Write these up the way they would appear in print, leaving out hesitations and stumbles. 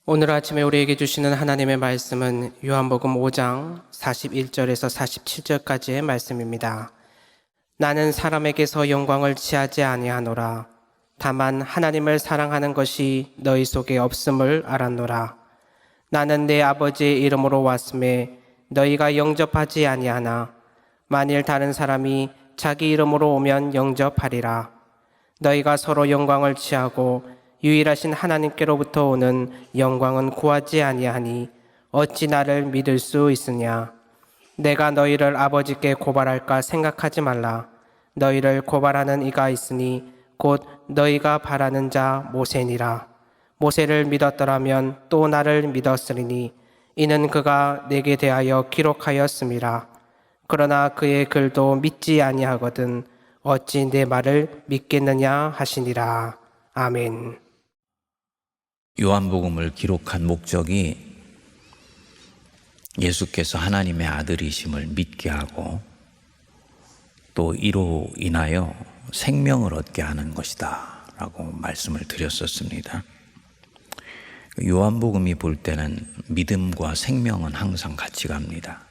오늘 아침에 우리에게 주시는 하나님의 말씀은 요한복음 5장 41절에서 47절까지의 말씀입니다. 나는 사람에게서 영광을 취하지 아니하노라. 다만 하나님을 사랑하는 것이 너희 속에 없음을 알았노라. 나는 내 아버지의 이름으로 왔음에 너희가 영접하지 아니하나 만일 다른 사람이 자기 이름으로 오면 영접하리라. 너희가 서로 영광을 취하고 유일하신 하나님께로부터 오는 영광은 구하지 아니하니 어찌 나를 믿을 수 있으냐. 내가 너희를 아버지께 고발할까 생각하지 말라. 너희를 고발하는 이가 있으니 곧 너희가 바라는 자 모세니라. 모세를 믿었더라면 또 나를 믿었으리니 이는 그가 내게 대하여 기록하였음이라. 그러나 그의 글도 믿지 아니하거든 어찌 내 말을 믿겠느냐 하시니라. 아멘. 요한복음을 기록한 목적이 예수께서 하나님의 아들이심을 믿게 하고 또 이로 인하여 생명을 얻게 하는 것이다 라고 말씀을 드렸었습니다. 요한복음이 볼 때는 믿음과 생명은 항상 같이 갑니다.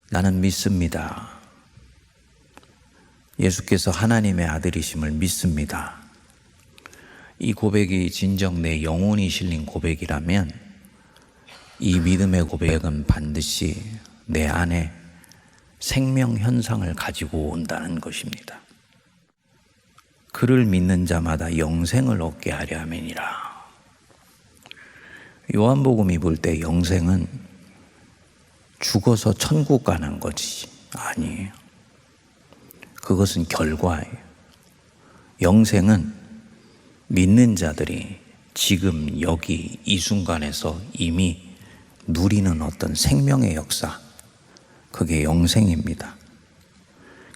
나는 믿습니다. 예수께서 하나님의 아들이심을 믿습니다. 이 고백이 진정 내 영혼이 실린 고백이라면 이 믿음의 고백은 반드시 내 안에 생명 현상을 가지고 온다는 것입니다. 그를 믿는 자마다 영생을 얻게 하려 함이니라. 요한복음이 볼 때 영생은 죽어서 천국 가는 것이 아니에요. 그것은 결과예요. 영생은 믿는 자들이 지금 여기 이 순간에서 이미 누리는 어떤 생명의 역사, 그게 영생입니다.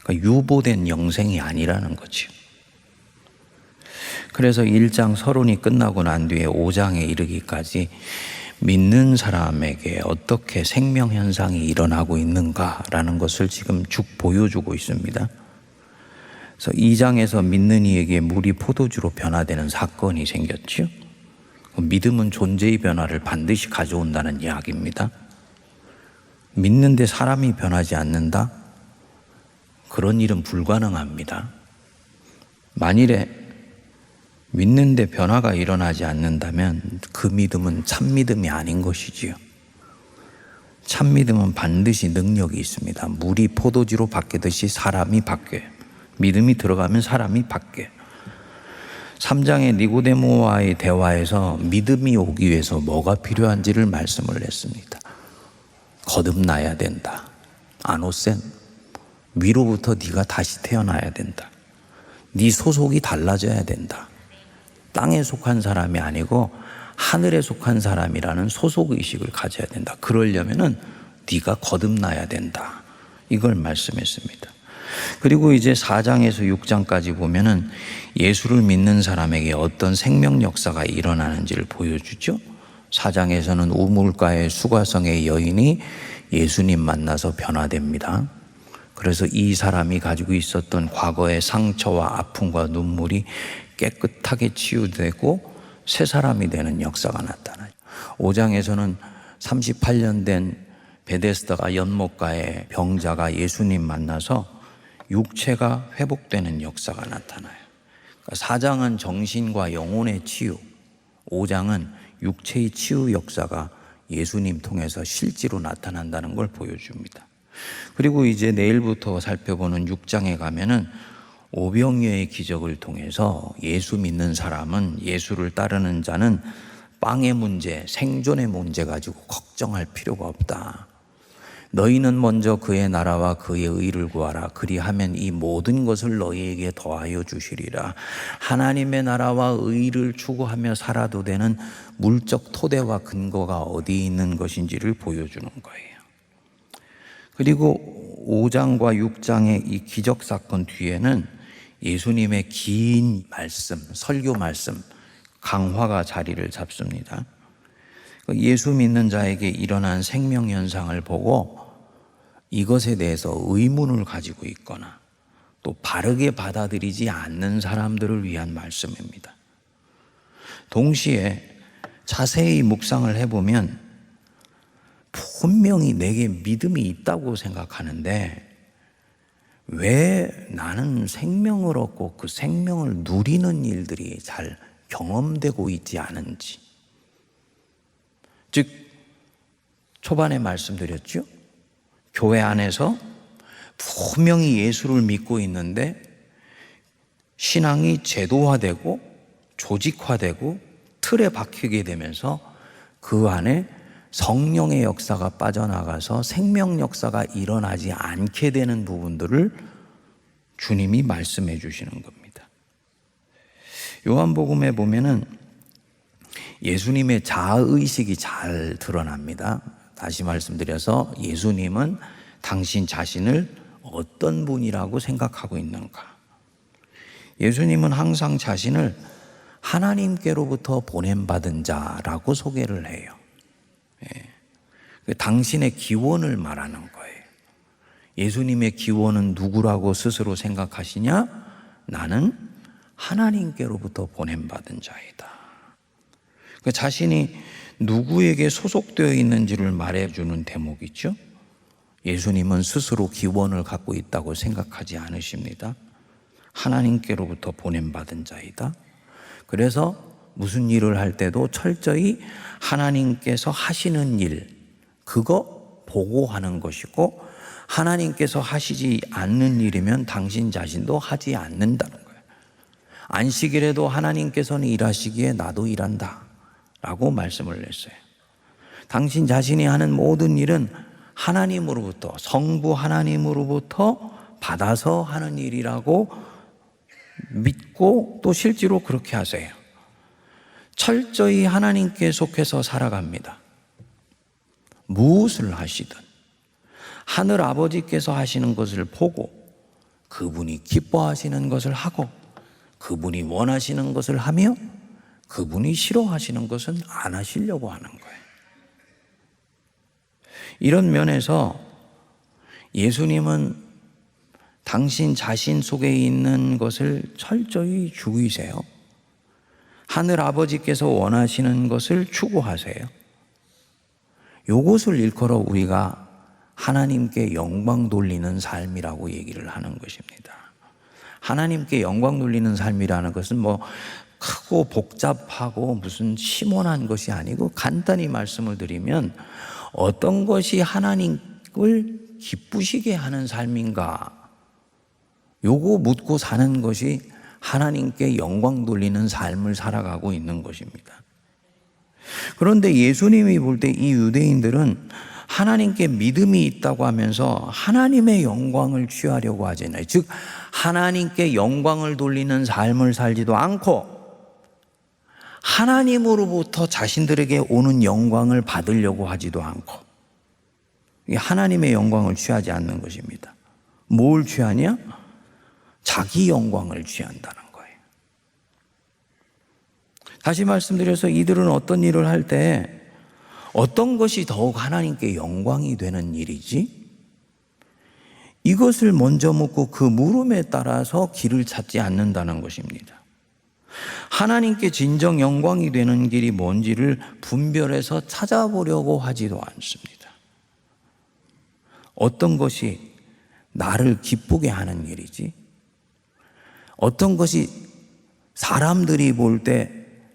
그러니까 유보된 영생이 아니라는 거죠. 그래서 1장 서론이 끝나고 난 뒤에 5장에 이르기까지 믿는 사람에게 어떻게 생명 현상이 일어나고 있는가라는 것을 지금 쭉 보여주고 있습니다. 그래서 2장에서 믿는 이에게 물이 포도주로 변화되는 사건이 생겼죠. 믿음은 존재의 변화를 반드시 가져온다는 이야기입니다. 믿는데 사람이 변하지 않는다? 그런 일은 불가능합니다. 만일에 믿는데 변화가 일어나지 않는다면 그 믿음은 참 믿음이 아닌 것이지요. 참 믿음은 반드시 능력이 있습니다. 물이 포도주로 바뀌듯이 사람이 바뀌어요. 믿음이 들어가면 사람이 바뀌어요. 3장의 니고데모와의 대화에서 믿음이 오기 위해서 뭐가 필요한지를 말씀을 했습니다. 거듭나야 된다. 아노센, 위로부터 네가 다시 태어나야 된다. 네 소속이 달라져야 된다. 땅에 속한 사람이 아니고 하늘에 속한 사람이라는 소속의식을 가져야 된다. 그러려면은 네가 거듭나야 된다. 이걸 말씀했습니다. 그리고 이제 4장에서 6장까지 보면은 예수를 믿는 사람에게 어떤 생명 역사가 일어나는지를 보여주죠. 4장에서는 우물가의 수가성의 여인이 예수님 만나서 변화됩니다. 그래서 이 사람이 가지고 있었던 과거의 상처와 아픔과 눈물이 깨끗하게 치유되고 새 사람이 되는 역사가 나타나요. 5장에서는 38년 된 베데스다가 연못가의 병자가 예수님 만나서 육체가 회복되는 역사가 나타나요. 그러니까 4장은 정신과 영혼의 치유, 5장은 육체의 치유 역사가 예수님 통해서 실제로 나타난다는 걸 보여줍니다. 그리고 이제 내일부터 살펴보는 6장에 가면은 오병이어의 기적을 통해서 예수 믿는 사람은, 예수를 따르는 자는 빵의 문제, 생존의 문제 가지고 걱정할 필요가 없다. 너희는 먼저 그의 나라와 그의 의를 구하라. 그리하면 이 모든 것을 너희에게 더하여 주시리라. 하나님의 나라와 의를 추구하며 살아도 되는 물적 토대와 근거가 어디 있는 것인지를 보여주는 거예요. 그리고 5장과 6장의 이 기적 사건 뒤에는 예수님의 긴 말씀, 설교 말씀, 강화가 자리를 잡습니다. 예수 믿는 자에게 일어난 생명 현상을 보고 이것에 대해서 의문을 가지고 있거나 또 바르게 받아들이지 않는 사람들을 위한 말씀입니다. 동시에 자세히 묵상을 해보면 분명히 내게 믿음이 있다고 생각하는데 왜 나는 생명을 얻고 그 생명을 누리는 일들이 잘 경험되고 있지 않은지. 즉 초반에 말씀드렸죠. 교회 안에서 분명히 예수를 믿고 있는데 신앙이 제도화되고 조직화되고 틀에 박히게 되면서 그 안에 성령의 역사가 빠져나가서 생명 역사가 일어나지 않게 되는 부분들을 주님이 말씀해 주시는 겁니다. 요한복음에 보면은 예수님의 자아의식이 잘 드러납니다. 다시 말씀드려서 예수님은 당신 자신을 어떤 분이라고 생각하고 있는가? 예수님은 항상 자신을 하나님께로부터 보냄받은 자라고 소개를 해요. 당신의 기원을 말하는 거예요. 예수님의 기원은 누구라고 스스로 생각하시냐? 나는 하나님께로부터 보냄받은 자이다. 자신이 누구에게 소속되어 있는지를 말해주는 대목이죠. 예수님은 스스로 기원을 갖고 있다고 생각하지 않으십니다. 하나님께로부터 보냄받은 자이다. 그래서 무슨 일을 할 때도 철저히 하나님께서 하시는 일, 그거 보고하는 것이고, 하나님께서 하시지 않는 일이면 당신 자신도 하지 않는다는 거예요. 안식일에도 하나님께서는 일하시기에 나도 일한다 라고 말씀을 했어요. 당신 자신이 하는 모든 일은 하나님으로부터, 성부 하나님으로부터 받아서 하는 일이라고 믿고 또 실제로 그렇게 하세요. 철저히 하나님께 속해서 살아갑니다. 무엇을 하시든 하늘 아버지께서 하시는 것을 보고 그분이 기뻐하시는 것을 하고 그분이 원하시는 것을 하며 그분이 싫어하시는 것은 안 하시려고 하는 거예요. 이런 면에서 예수님은 당신 자신 속에 있는 것을 철저히 죽이세요. 하늘 아버지께서 원하시는 것을 추구하세요. 이것을 일컬어 우리가 하나님께 영광 돌리는 삶이라고 얘기를 하는 것입니다. 하나님께 영광 돌리는 삶이라는 것은 뭐 크고 복잡하고 무슨 심오한 것이 아니고 간단히 말씀을 드리면 어떤 것이 하나님을 기쁘시게 하는 삶인가? 요거 묻고 사는 것이 하나님께 영광 돌리는 삶을 살아가고 있는 것입니다. 그런데 예수님이 볼 때 이 유대인들은 하나님께 믿음이 있다고 하면서 하나님의 영광을 취하려고 하잖아요. 즉 하나님께 영광을 돌리는 삶을 살지도 않고 하나님으로부터 자신들에게 오는 영광을 받으려고 하지도 않고 하나님의 영광을 취하지 않는 것입니다. 뭘 취하냐? 자기 영광을 취한다는 거예요. 다시 말씀드려서 이들은 어떤 일을 할 때 어떤 것이 더욱 하나님께 영광이 되는 일이지? 이것을 먼저 묻고 그 물음에 따라서 길을 찾지 않는다는 것입니다. 하나님께 진정 영광이 되는 길이 뭔지를 분별해서 찾아보려고 하지도 않습니다. 어떤 것이 나를 기쁘게 하는 일이지? 어떤 것이 사람들이 볼 때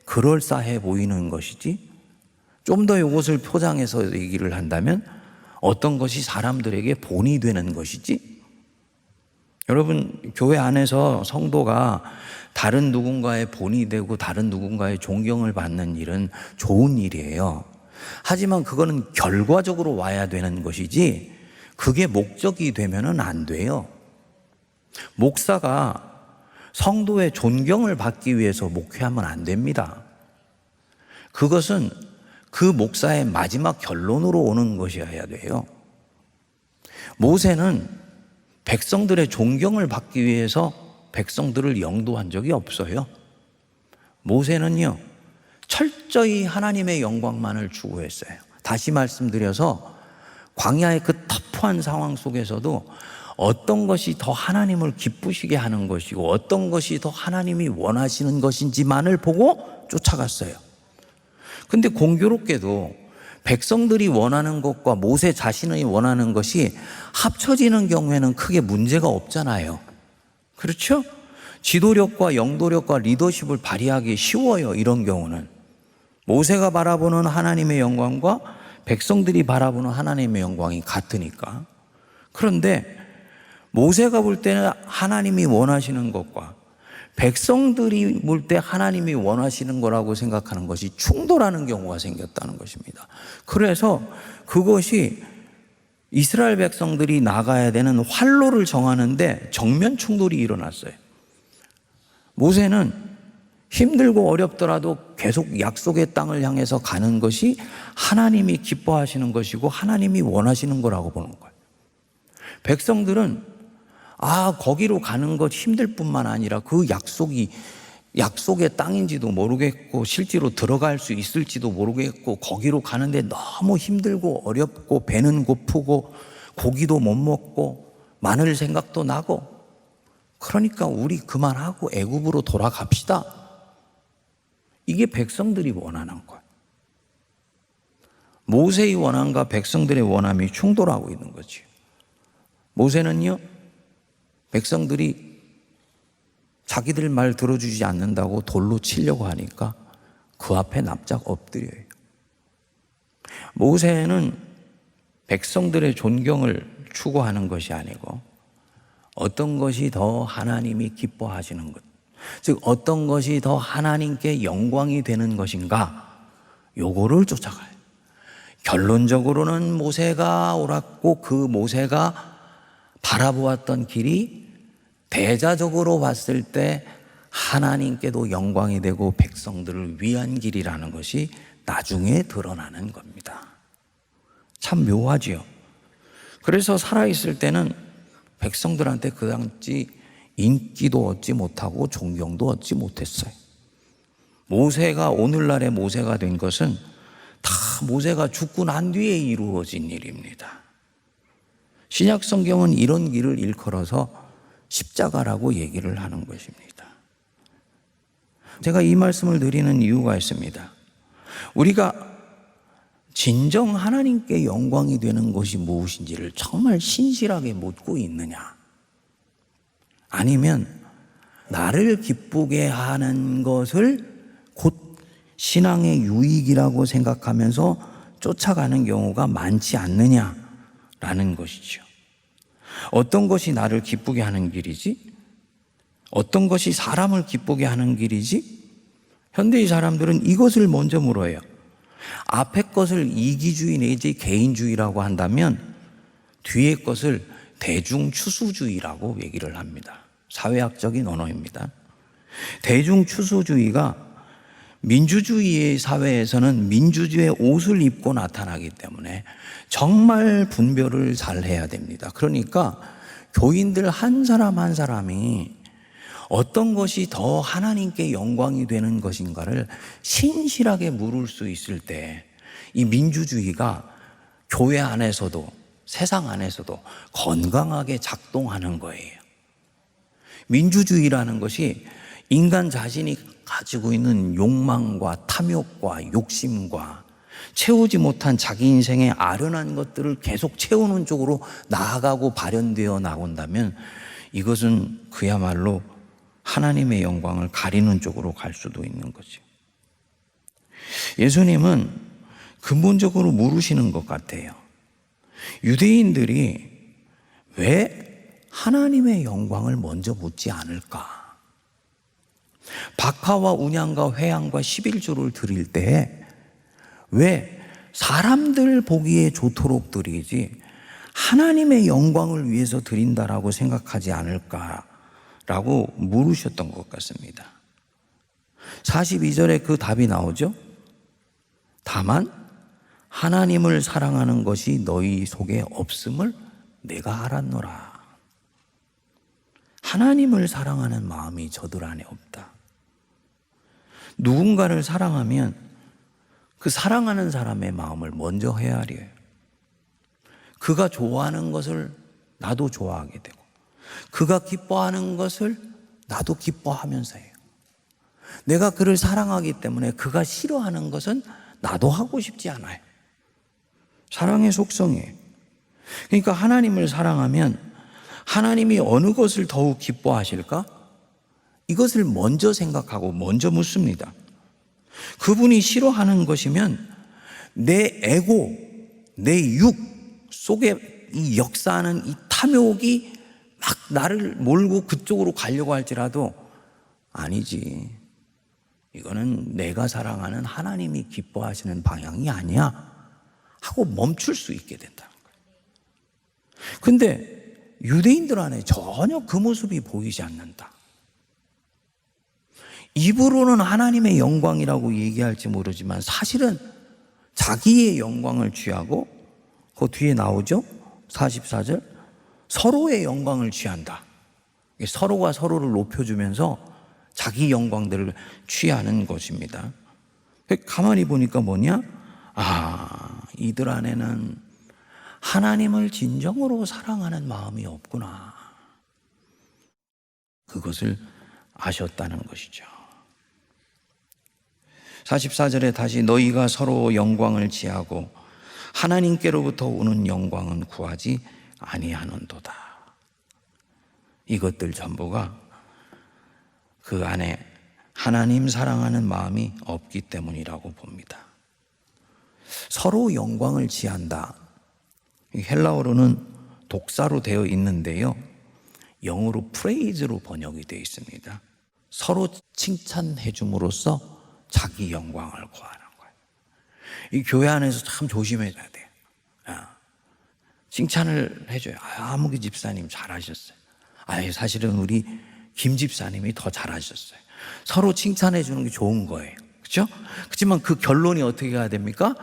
그럴싸해 보이는 것이지? 좀 더 이것을 포장해서 얘기를 한다면 어떤 것이 사람들에게 본이 되는 것이지? 여러분, 교회 안에서 성도가 다른 누군가의 본이 되고 다른 누군가의 존경을 받는 일은 좋은 일이에요. 하지만 그거는 결과적으로 와야 되는 것이지 그게 목적이 되면은 안 돼요. 목사가 성도의 존경을 받기 위해서 목회하면 안 됩니다. 그것은 그 목사의 마지막 결론으로 오는 것이어야 돼요. 모세는 백성들의 존경을 받기 위해서 백성들을 영도한 적이 없어요. 모세는요, 철저히 하나님의 영광만을 추구했어요. 다시 말씀드려서 광야의 그 터프한 상황 속에서도 어떤 것이 더 하나님을 기쁘시게 하는 것이고 어떤 것이 더 하나님이 원하시는 것인지만을 보고 쫓아갔어요. 근데 공교롭게도 백성들이 원하는 것과 모세 자신이 원하는 것이 합쳐지는 경우에는 크게 문제가 없잖아요. 그렇죠? 지도력과 영도력과 리더십을 발휘하기 쉬워요. 이런 경우는 모세가 바라보는 하나님의 영광과 백성들이 바라보는 하나님의 영광이 같으니까. 그런데 모세가 볼 때는 하나님이 원하시는 것과 백성들이 볼 때 하나님이 원하시는 거라고 생각하는 것이 충돌하는 경우가 생겼다는 것입니다. 그래서 그것이 이스라엘 백성들이 나가야 되는 활로를 정하는데 정면 충돌이 일어났어요. 모세는 힘들고 어렵더라도 계속 약속의 땅을 향해서 가는 것이 하나님이 기뻐하시는 것이고 하나님이 원하시는 거라고 보는 거예요. 백성들은 거기로 가는 것 힘들 뿐만 아니라 그 약속이 약속의 땅인지도 모르겠고 실제로 들어갈 수 있을지도 모르겠고 거기로 가는데 너무 힘들고 어렵고 배는 고프고 고기도 못 먹고 마늘 생각도 나고 그러니까 우리 그만하고 애굽으로 돌아갑시다. 이게 백성들이 원하는 거예요. 모세의 원함과 백성들의 원함이 충돌하고 있는 거죠. 모세는요, 백성들이 자기들 말 들어주지 않는다고 돌로 치려고 하니까 그 앞에 납작 엎드려요. 모세는 백성들의 존경을 추구하는 것이 아니고 어떤 것이 더 하나님이 기뻐하시는 것, 즉 어떤 것이 더 하나님께 영광이 되는 것인가, 요거를 쫓아가요. 결론적으로는 모세가 옳았고 그 모세가 바라보았던 길이 대자적으로 봤을 때 하나님께도 영광이 되고 백성들을 위한 길이라는 것이 나중에 드러나는 겁니다. 참 묘하지요. 그래서 살아있을 때는 백성들한테 그당시 인기도 얻지 못하고 존경도 얻지 못했어요. 모세가 오늘날의 모세가 된 것은 다 모세가 죽고 난 뒤에 이루어진 일입니다. 신약 성경은 이런 길을 일컬어서 십자가라고 얘기를 하는 것입니다. 제가 이 말씀을 드리는 이유가 있습니다. 우리가 진정 하나님께 영광이 되는 것이 무엇인지를 정말 신실하게 묻고 있느냐? 아니면 나를 기쁘게 하는 것을 곧 신앙의 유익이라고 생각하면서 쫓아가는 경우가 많지 않느냐라는 것이죠. 어떤 것이 나를 기쁘게 하는 길이지? 어떤 것이 사람을 기쁘게 하는 길이지? 현대의 사람들은 이것을 먼저 물어요. 앞에 것을 이기주의 내지 개인주의라고 한다면 뒤에 것을 대중추수주의라고 얘기를 합니다. 사회학적인 언어입니다. 대중추수주의가 민주주의의 사회에서는 민주주의의 옷을 입고 나타나기 때문에 정말 분별을 잘 해야 됩니다. 그러니까 교인들 한 사람 한 사람이 어떤 것이 더 하나님께 영광이 되는 것인가를 신실하게 물을 수 있을 때 이 민주주의가 교회 안에서도 세상 안에서도 건강하게 작동하는 거예요. 민주주의라는 것이 인간 자신이 가지고 있는 욕망과 탐욕과 욕심과 채우지 못한 자기 인생의 아련한 것들을 계속 채우는 쪽으로 나아가고 발현되어 나온다면 이것은 그야말로 하나님의 영광을 가리는 쪽으로 갈 수도 있는 거죠. 예수님은 근본적으로 물으시는 것 같아요. 유대인들이 왜 하나님의 영광을 먼저 묻지 않을까? 박하와 운양과 회양과 11조를 드릴 때 왜 사람들 보기에 좋도록 드리지 하나님의 영광을 위해서 드린다라고 생각하지 않을까라고 물으셨던 것 같습니다. 42절에 그 답이 나오죠. 다만 하나님을 사랑하는 것이 너희 속에 없음을 내가 알았노라. 하나님을 사랑하는 마음이 저들 안에 없다. 누군가를 사랑하면 그 사랑하는 사람의 마음을 먼저 헤아려요. 그가 좋아하는 것을 나도 좋아하게 되고 그가 기뻐하는 것을 나도 기뻐하면서 해요. 내가 그를 사랑하기 때문에 그가 싫어하는 것은 나도 하고 싶지 않아요. 사랑의 속성이에요. 그러니까 하나님을 사랑하면 하나님이 어느 것을 더욱 기뻐하실까? 이것을 먼저 생각하고 먼저 묻습니다. 그분이 싫어하는 것이면 내 에고, 내 육 속에 이 역사하는 이 탐욕이 막 나를 몰고 그쪽으로 가려고 할지라도 아니지. 이거는 내가 사랑하는 하나님이 기뻐하시는 방향이 아니야 하고 멈출 수 있게 된다는 거예요. 근데 유대인들 안에 전혀 그 모습이 보이지 않는다. 입으로는 하나님의 영광이라고 얘기할지 모르지만 사실은 자기의 영광을 취하고 그 뒤에 나오죠? 44절 서로의 영광을 취한다. 서로가 서로를 높여주면서 자기 영광들을 취하는 것입니다. 가만히 보니까 뭐냐? 이들 안에는 하나님을 진정으로 사랑하는 마음이 없구나. 그것을 아셨다는 것이죠. 44절에 다시 너희가 서로 영광을 취하고 하나님께로부터 오는 영광은 구하지 아니하는도다. 이것들 전부가 그 안에 하나님 사랑하는 마음이 없기 때문이라고 봅니다. 서로 영광을 취한다. 헬라어로는 독사로 되어 있는데요, 영어로 프레이즈로 번역이 되어 있습니다. 서로 칭찬해 줌으로써 자기 영광을 구하는 거예요. 이 교회 안에서 참 조심해야 돼요. 칭찬을 해줘요. 아무개 집사님 잘하셨어요. 사실은 우리 김 집사님이 더 잘하셨어요. 서로 칭찬해 주는 게 좋은 거예요. 그렇죠? 그렇지만 그 결론이 어떻게 해야 됩니까?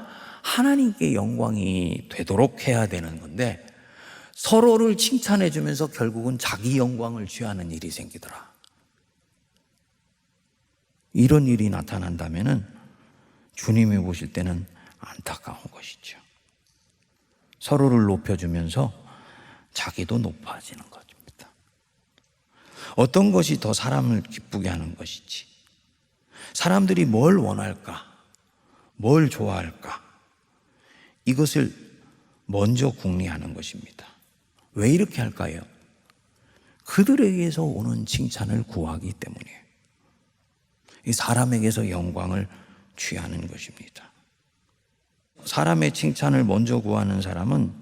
하나님께 영광이 되도록 해야 되는 건데 서로를 칭찬해 주면서 결국은 자기 영광을 취하는 일이 생기더라. 이런 일이 나타난다면은 주님이 보실 때는 안타까운 것이죠. 서로를 높여주면서 자기도 높아지는 것입니다. 어떤 것이 더 사람을 기쁘게 하는 것이지? 사람들이 뭘 원할까? 뭘 좋아할까? 이것을 먼저 궁리하는 것입니다. 왜 이렇게 할까요? 그들에게서 오는 칭찬을 구하기 때문이에요. 이 사람에게서 영광을 취하는 것입니다. 사람의 칭찬을 먼저 구하는 사람은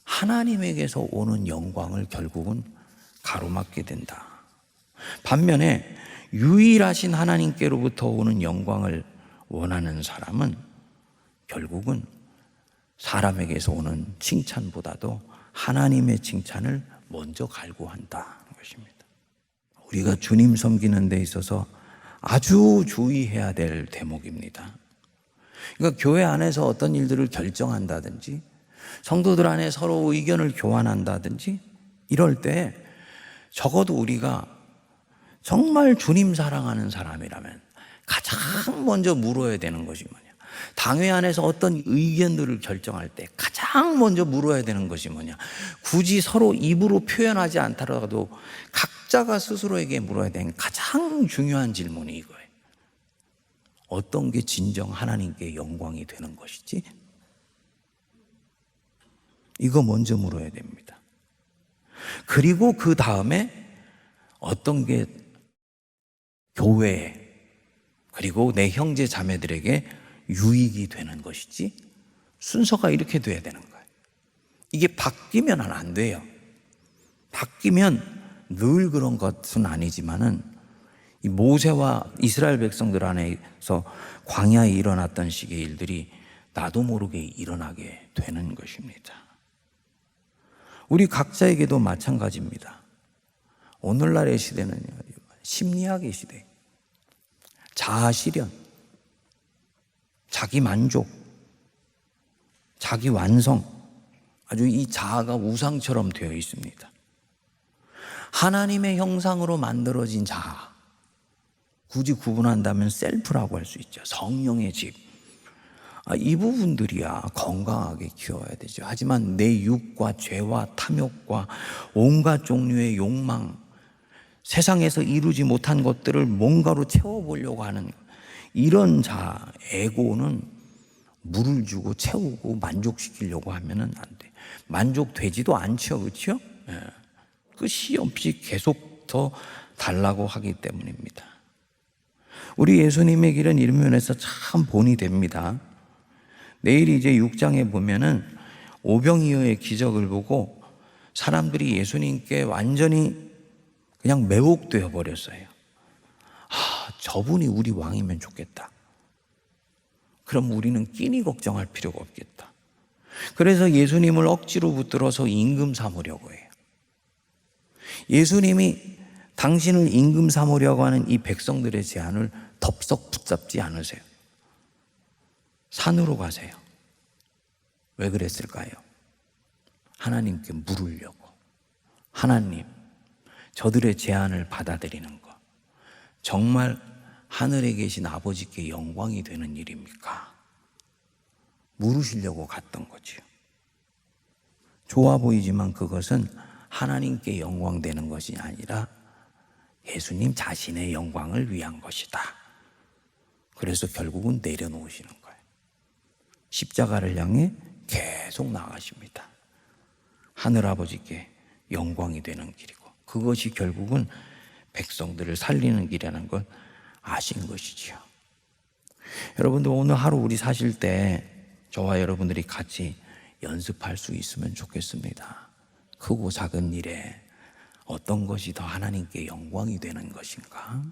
하나님에게서 오는 영광을 결국은 가로막게 된다. 반면에 유일하신 하나님께로부터 오는 영광을 원하는 사람은 결국은 사람에게서 오는 칭찬보다도 하나님의 칭찬을 먼저 갈구한다는 것입니다. 우리가 주님 섬기는 데 있어서 아주 주의해야 될 대목입니다. 그러니까 교회 안에서 어떤 일들을 결정한다든지 성도들 안에 서로 의견을 교환한다든지 이럴 때 적어도 우리가 정말 주님 사랑하는 사람이라면 가장 먼저 물어야 되는 것이 뭐냐? 당회 안에서 어떤 의견들을 결정할 때 가장 먼저 물어야 되는 것이 뭐냐? 굳이 서로 입으로 표현하지 않더라도 각자가 스스로에게 물어야 되는 가장 중요한 질문이 이거예요. 어떤 게 진정 하나님께 영광이 되는 것이지? 이거 먼저 물어야 됩니다. 그리고 그 다음에 어떤 게 교회에 그리고 내 형제 자매들에게 유익이 되는 것이지? 순서가 이렇게 돼야 되는 거예요. 이게 바뀌면 안 돼요. 바뀌면 늘 그런 것은 아니지만은 이 모세와 이스라엘 백성들 안에서 광야에 일어났던 식의 일들이 나도 모르게 일어나게 되는 것입니다. 우리 각자에게도 마찬가지입니다. 오늘날의 시대는 심리학의 시대, 자아실현, 자기 만족, 자기 완성, 아주 이 자아가 우상처럼 되어 있습니다. 하나님의 형상으로 만들어진 자아, 굳이 구분한다면 셀프라고 할 수 있죠. 성령의 집. 이 부분들이야 건강하게 키워야 되죠. 하지만 내 육과 죄와 탐욕과 온갖 종류의 욕망, 세상에서 이루지 못한 것들을 뭔가로 채워보려고 하는 이런 자아에 에고는 물을 주고 채우고 만족시키려고 하면은 안 돼. 만족되지도 않죠, 그렇죠? 끝이 없이 계속 더 달라고 하기 때문입니다. 우리 예수님의 길은 이런 면에서 참 본이 됩니다. 내일 이제 6장에 보면은 오병이어의 기적을 보고 사람들이 예수님께 완전히 그냥 매혹되어 버렸어요. 저분이 우리 왕이면 좋겠다. 그럼 우리는 끼니 걱정할 필요가 없겠다. 그래서 예수님을 억지로 붙들어서 임금 삼으려고 해요. 예수님이 당신을 임금 삼으려고 하는 이 백성들의 제안을 덥석 붙잡지 않으세요. 산으로 가세요. 왜 그랬을까요? 하나님께 물으려고. 하나님, 저들의 제안을 받아들이는 것, 정말 하늘에 계신 아버지께 영광이 되는 일입니까? 물으시려고 갔던 거지요. 좋아 보이지만 그것은 하나님께 영광 되는 것이 아니라 예수님 자신의 영광을 위한 것이다. 그래서 결국은 내려놓으시는 거예요. 십자가를 향해 계속 나가십니다. 하늘아버지께 영광이 되는 길이고, 그것이 결국은 백성들을 살리는 길이라는 걸 아신 것이지요. 여러분들 오늘 하루 우리 사실 때 저와 여러분들이 같이 연습할 수 있으면 좋겠습니다. 크고 작은 일에 어떤 것이 더 하나님께 영광이 되는 것인가?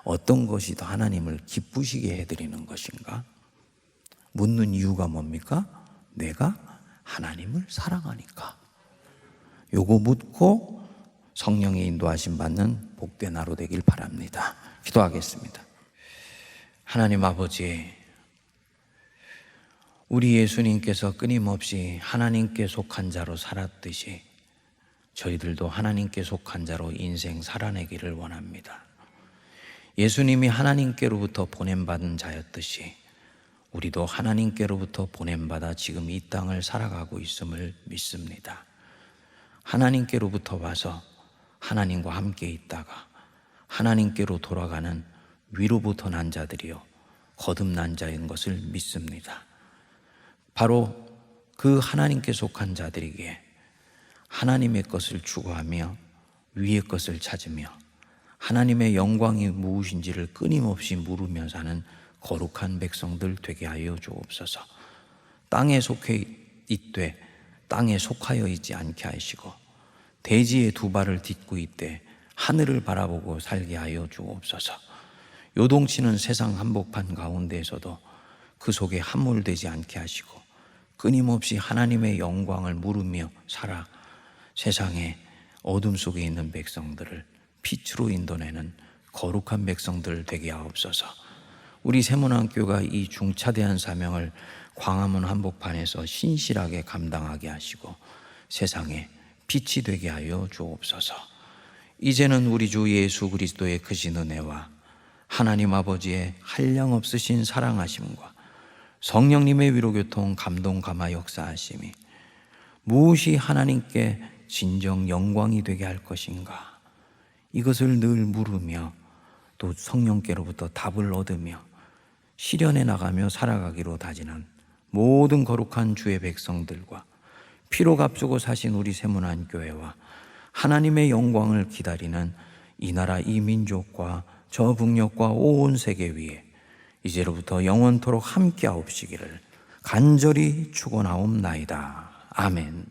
어떤 것이 더 하나님을 기쁘시게 해드리는 것인가? 묻는 이유가 뭡니까? 내가 하나님을 사랑하니까. 요거 묻고 성령의 인도하심 받는 복된 하루 되길 바랍니다. 기도하겠습니다. 하나님 아버지, 우리 예수님께서 끊임없이 하나님께 속한 자로 살았듯이 저희들도 하나님께 속한 자로 인생 살아내기를 원합니다. 예수님이 하나님께로부터 보냄받은 자였듯이 우리도 하나님께로부터 보냄받아 지금 이 땅을 살아가고 있음을 믿습니다. 하나님께로부터 와서 하나님과 함께 있다가 하나님께로 돌아가는 위로부터 난 자들이요 거듭난 자인 것을 믿습니다. 바로 그 하나님께 속한 자들에게 하나님의 것을 추구하며 위의 것을 찾으며 하나님의 영광이 무엇인지를 끊임없이 물으며 사는 거룩한 백성들 되게 하여 주옵소서. 땅에 속해 있되 땅에 속하여 있지 않게 하시고 대지에 두 발을 딛고 있되 하늘을 바라보고 살게 하여 주옵소서. 요동치는 세상 한복판 가운데에서도 그 속에 함몰되지 않게 하시고 끊임없이 하나님의 영광을 물으며 살아 세상에 어둠 속에 있는 백성들을 빛으로 인도내는 거룩한 백성들 되게 하옵소서. 우리 세문안교가 이 중차대한 사명을 광화문 한복판에서 신실하게 감당하게 하시고 세상에 빛이 되게 하여 주옵소서. 이제는 우리 주 예수 그리스도의 크신 은혜와 하나님 아버지의 한량없으신 사랑하심과 성령님의 위로교통 감동 감화 역사하심이 무엇이 하나님께 진정 영광이 되게 할 것인가, 이것을 늘 물으며 또 성령께로부터 답을 얻으며 실현해 나가며 살아가기로 다지는 모든 거룩한 주의 백성들과 피로 값주고 사신 우리 세문안교회와 하나님의 영광을 기다리는 이 나라 이 민족과 저 북녘과 온 세계 위에 이제로부터 영원토록 함께하옵시기를 간절히 축원하옵나이다. 아멘.